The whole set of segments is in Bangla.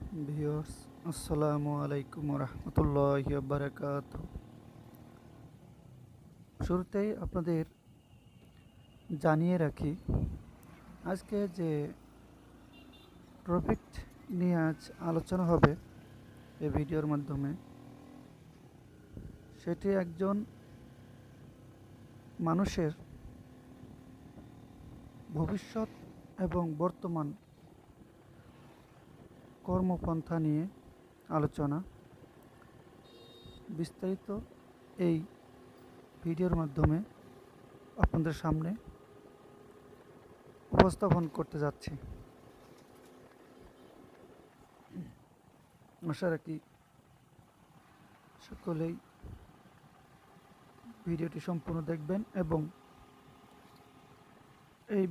ভিউয়ার্স, আসসালামু আলাইকুম রহমতুল্লাহি বারাকাতুহু। শুরুতেই আপনাদের জানিয়ে রাখি, আজকে যে টপিক নিয়ে আজ আলোচনা হবে এই ভিডিওর মাধ্যমে, সেটি একজন মানুষের ভবিষ্যৎ এবং বর্তমান কর্মপন্থা নিয়ে আলোচনা। বিস্তারিত এই ভিডিওর মাধ্যমে আপনাদের সামনে উপস্থাপন করতে যাচ্ছি। আশা রাখি সকলেই ভিডিওটি সম্পূর্ণ দেখবেন এবং এই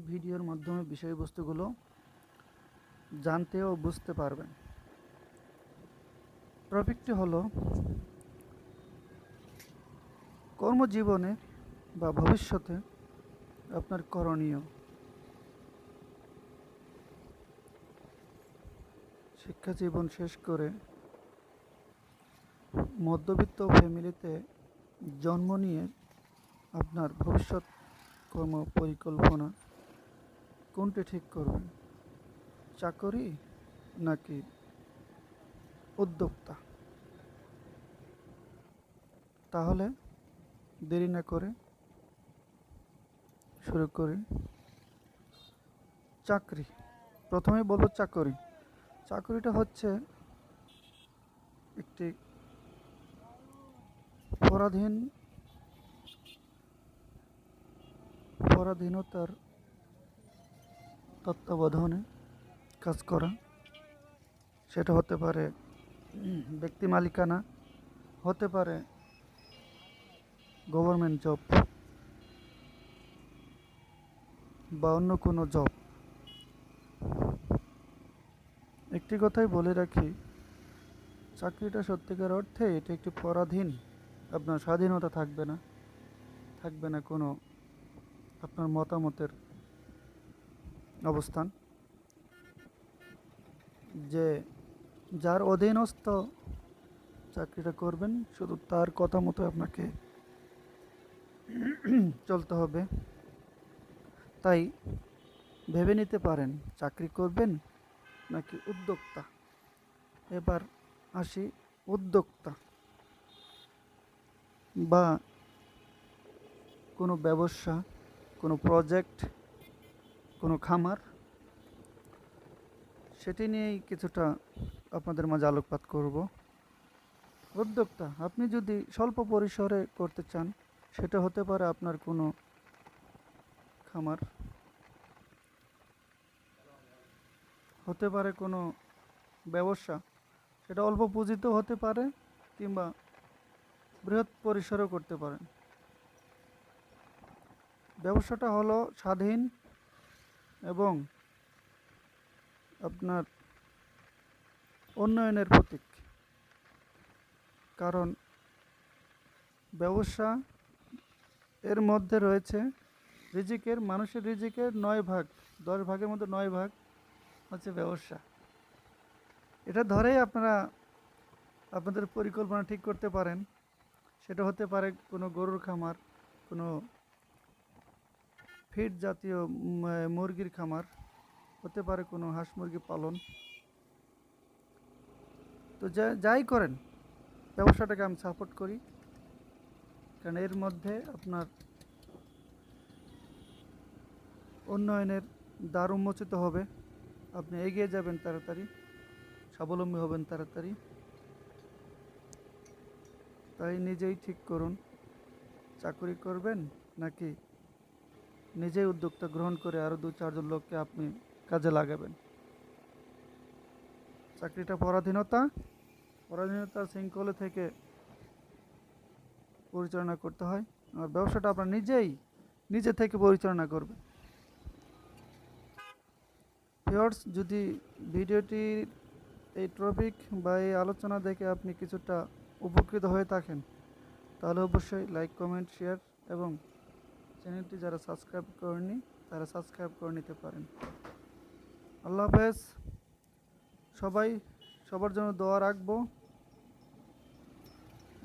ভিডিওর মাধ্যমে বিষয়বস্তুগুলো জানতে ও বুঝতে পারবেন। টপিকটি হলো কর্মজীবনে বা ভবিষ্যতে আপনার করণীয়। শিক্ষা জীবন শেষ করে মধ্যবিত্ত ফ্যামিলিতে জন্ম নিয়ে আপনার ভবিষ্যৎ কর্ম পরিকল্পনা কোনটি ঠিক করবেন, চাকরি নাকি উদ্যোক্তা? তাহলে দেরি না করে শুরু করি। চাকরি, প্রথমে বলবো চাকরি। চাকরিটা হচ্ছে একটি পরাধীনতার তত্ত্বাবধানে কাজ করা। সেটা হতে পারে ব্যক্তি মালিকানা, হতে পারে গভর্নমেন্ট জব বা অন্য কোনো জব। একটি কথাই বলে রাখি, চাকরিটা সত্যিকার অর্থে এটা একটি পরাধীন। আপনার স্বাধীনতা থাকবে না কোনো আপনার মতামতের অবস্থান, যে যার অধীনস্থ চাকরিটা করবেন শুধু তার কথা মতো আপনাকে চলতে হবে। তাই ভেবে নিতে পারেন চাকরি করবেন নাকি উদ্যোক্তা। এবার আসি উদ্যোক্তা বা কোনো ব্যবসা, কোনো প্রজেক্ট, কোনো খামার, সেটি নিয়েই কিছুটা আপনাদের মাঝে আলোকপাত করব। উদ্যোক্তা, আপনি যদি স্বল্প পরিসরে করতে চান, সেটা হতে পারে আপনার কোনো খামার, হতে পারে কোনো ব্যবসা, সেটা অল্প পুঁজিতেও হতে পারে কিংবা বৃহৎ পরিসরেও করতে পারেন। ব্যবসাটা হলো স্বাধীন এবং আপনার উন্নয়নের প্রতীক। কারণ ব্যবসা এর মধ্যে রয়েছে মানুষের রিজিকের 9 ভাগ, 10 ভাগের মধ্যে 9 ভাগ হচ্ছে ব্যবসা। এটা ধরেই আপনারা আপনাদের পরিকল্পনা ঠিক করতে পারেন। সেটা হতে পারে কোনো গরুর খামার, কোনো ফিড জাতীয় মুরগির খামার, হতে পারে কোনো হাঁস মুরগি পালন। তো যাই করেন, ব্যবসাটাকে আমি সাপোর্ট করি, কারণ এর মধ্যে আপনার উন্নয়নের দ্বার উন্মোচিত হবে, আপনি এগিয়ে যাবেন তাড়াতাড়ি, স্বাবলম্বী হবেন তাড়াতাড়ি। তাই নিজেই ঠিক করুন চাকরি করবেন নাকি নিজেই উদ্যোক্তা গ্রহণ করে আরও 2-4 জন লোককে আপনি কাজে লাগাবেন। চাকরিটা পরাধীনতার শৃঙ্খলে থেকে পরিচালনা করতে হয়, আর ব্যবসাটা আপনার নিজে থেকে পরিচালনা করবেন। ভিউয়ার্স, যদি ভিডিওটির এই টপিক বা এই আলোচনা দেখে আপনি কিছুটা উপকৃত হয়ে থাকেন, তাহলে অবশ্যই লাইক, কমেন্ট, শেয়ার এবং চ্যানেলটি যারা সাবস্ক্রাইব করেননি তারা সাবস্ক্রাইব করে নিতে পারেন। আল্লাহ হাফেজ। সবার জন্য দোয়া রাখবো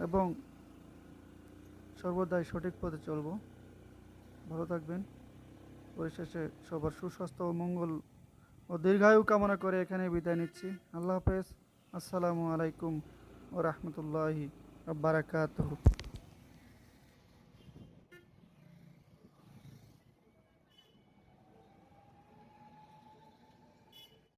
এবং সর্বদাই সঠিক পথে চলবো। ভালো থাকবেন। পরিশেষে সবার সুস্বাস্থ্য ও মঙ্গল ও দীর্ঘায়ু কামনা করে এখানে বিদায় নিচ্ছি। আল্লাহ হাফেজ। আসসালামু আলাইকুম ও রহমতুল্লাহি ওয়া বারাকাতুহু।